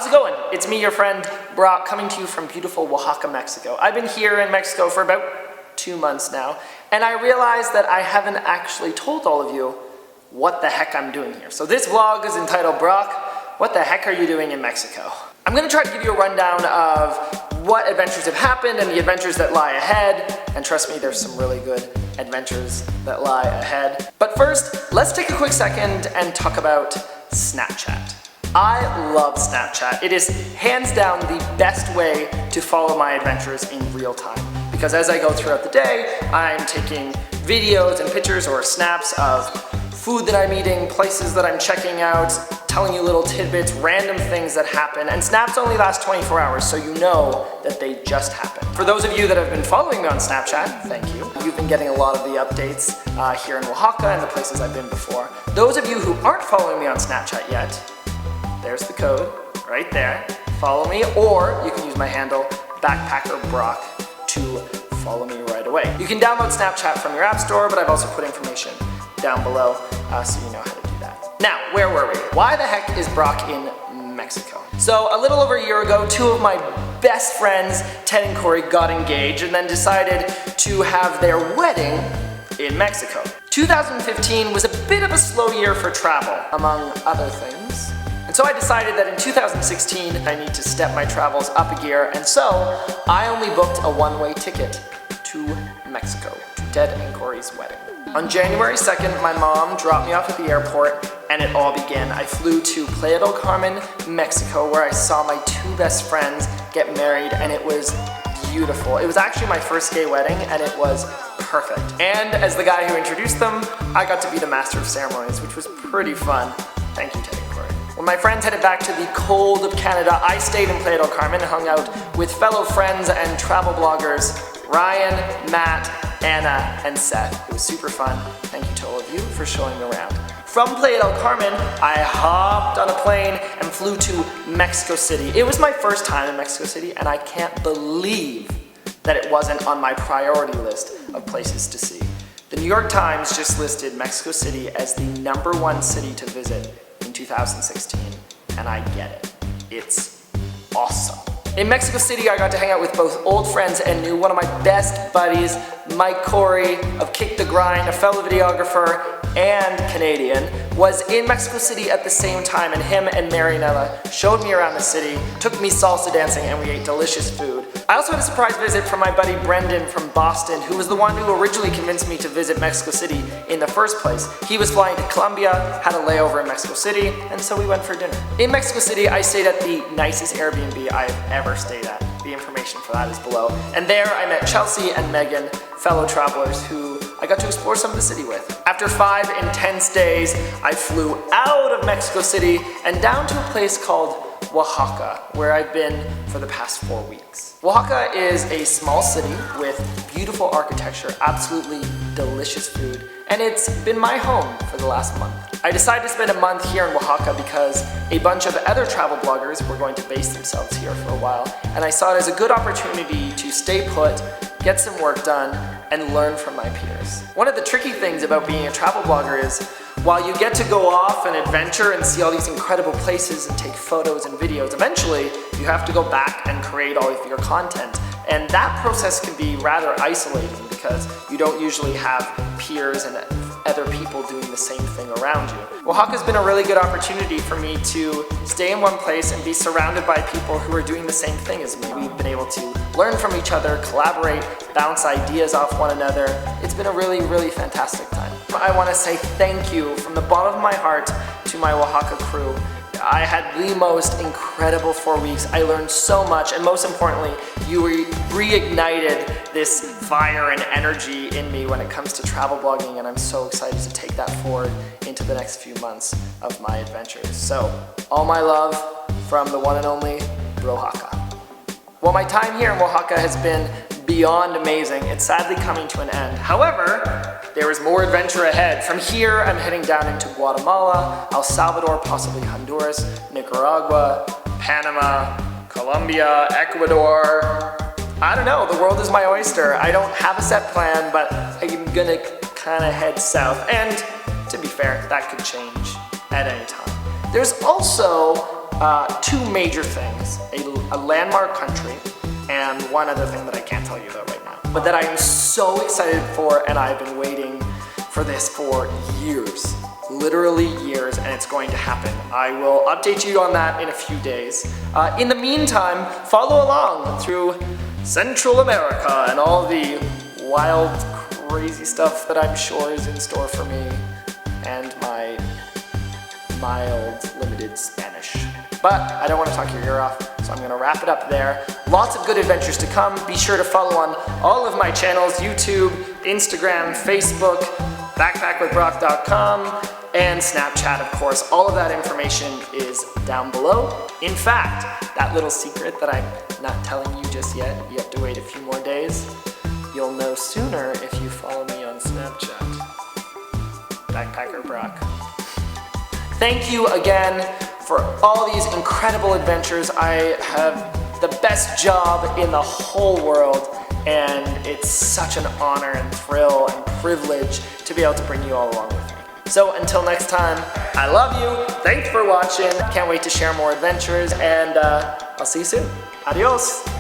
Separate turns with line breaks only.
How's it going? It's me, your friend, Brock, coming to you from beautiful Oaxaca, Mexico. I've been here in Mexico for about 2 months now, and I realized that I haven't actually told all of you what the heck I'm doing here. So this vlog is entitled, Brock, what the heck are you doing in Mexico? I'm gonna try to give you a rundown of what adventures have happened and the adventures that lie ahead, and trust me, there's some really good adventures that lie ahead. But first, let's take a quick second and talk about Snapchat. I love Snapchat. It is hands down the best way to follow my adventures in real time. Because as I go throughout the day, I'm taking videos and pictures or snaps of food that I'm eating, places that I'm checking out, telling you little tidbits, random things that happen, and snaps only last 24 hours, so you know that they just happened. For those of you that have been following me on Snapchat, thank you. You've been getting a lot of the updates here in Oaxaca and the places I've been before. Those of you who aren't following me on Snapchat yet, there's the code right there. Follow me, or you can use my handle, BackpackerBrock, to follow me right away. You can download Snapchat from your app store, but I've also put information down below so you know how to do that. Now, where were we? Why the heck is Brock in Mexico? So a little over a year ago, two of my best friends, Ted and Corey, got engaged and then decided to have their wedding in Mexico. 2015 was a bit of a slow year for travel, among other things. And so I decided that in 2016, I need to step my travels up a gear, and so I only booked a one-way ticket to Mexico, to Ted and Corey's wedding. On January 2nd, my mom dropped me off at the airport, and it all began. I flew to Playa del Carmen, Mexico, where I saw my two best friends get married, and it was beautiful. It was actually my first gay wedding, and it was perfect. And as the guy who introduced them, I got to be the master of ceremonies, which was pretty fun. Thank you, Ted and Corey. When my friends headed back to the cold of Canada, I stayed in Playa del Carmen and hung out with fellow friends and travel bloggers, Ryan, Matt, Anna, and Seth. It was super fun. Thank you to all of you for showing me around. From Playa del Carmen, I hopped on a plane and flew to Mexico City. It was my first time in Mexico City, and I can't believe that it wasn't on my priority list of places to see. The New York Times just listed Mexico City as the #1 city to visit in 2016, and I get it. It's awesome. In Mexico City, I got to hang out with both old friends and new. One of my best buddies, Mike Corey of Kick the Grind, a fellow videographer and Canadian, was in Mexico City at the same time, and him and Marianella showed me around the city, took me salsa dancing, and we ate delicious food. I also had a surprise visit from my buddy Brendan from Boston, who was the one who originally convinced me to visit Mexico City in the first place. He was flying to Colombia, had a layover in Mexico City, and so we went for dinner. In Mexico City, I stayed at the nicest Airbnb I've ever stayed at. The information for that is below. And there I met Chelsea and Megan, fellow travelers who I got to explore some of the city with. After 5 intense days, I flew out of Mexico City and down to a place called Oaxaca, where I've been for the past 4 weeks. Oaxaca is a small city with beautiful architecture, absolutely delicious food, and it's been my home for the last month. I decided to spend a month here in Oaxaca because a bunch of other travel bloggers were going to base themselves here for a while, and I saw it as a good opportunity to stay put, get some work done, and learn from my peers. One of the tricky things about being a travel blogger is, while you get to go off and adventure and see all these incredible places and take photos and videos, eventually you have to go back and create all of your content. And that process can be rather isolating because you don't usually have peers and other people doing the same thing around you. Oaxaca's been a really good opportunity for me to stay in one place and be surrounded by people who are doing the same thing as me. We've been able to learn from each other, collaborate, bounce ideas off one another. It's been a really, really fantastic time. I want to say thank you from the bottom of my heart to my Oaxaca crew. I had the most incredible 4 weeks. I learned so much, and most importantly, you reignited this fire and energy in me when it comes to travel blogging, and I'm so excited to take that forward into the next few months of my adventures. So, all my love from the one and only Oaxaca. Well, my time here in Oaxaca has been beyond amazing. It's sadly coming to an end. However, there is more adventure ahead. From here, I'm heading down into Guatemala, El Salvador, possibly Honduras, Nicaragua, Panama, Colombia, Ecuador. I don't know, the world is my oyster. I don't have a set plan, but I'm gonna kind of head south. And to be fair, that could change at any time. There's also two major things, a landmark country, and one other thing that I can't tell you about right now, but that I am so excited for, and I've been waiting for this for years, literally years, and it's going to happen. I will update you on that in a few days. In the meantime, follow along through Central America and all the wild, crazy stuff that I'm sure is in store for me and my mild, limited Spanish. But I don't want to talk your ear off, so I'm going to wrap it up there. Lots of good adventures to come. Be sure to follow on all of my channels, YouTube, Instagram, Facebook, backpackwithbrock.com, and Snapchat, of course. All of that information is down below. In fact, that little secret that I'm not telling you just yet, you have to wait a few more days, you'll know sooner if you follow me on Snapchat. Backpacker Brock. Thank you again for all these incredible adventures. I have the best job in the whole world, and it's such an honor and thrill and privilege to be able to bring you all along with me. So until next time, I love you, thanks for watching, can't wait to share more adventures, and I'll see you soon. Adios!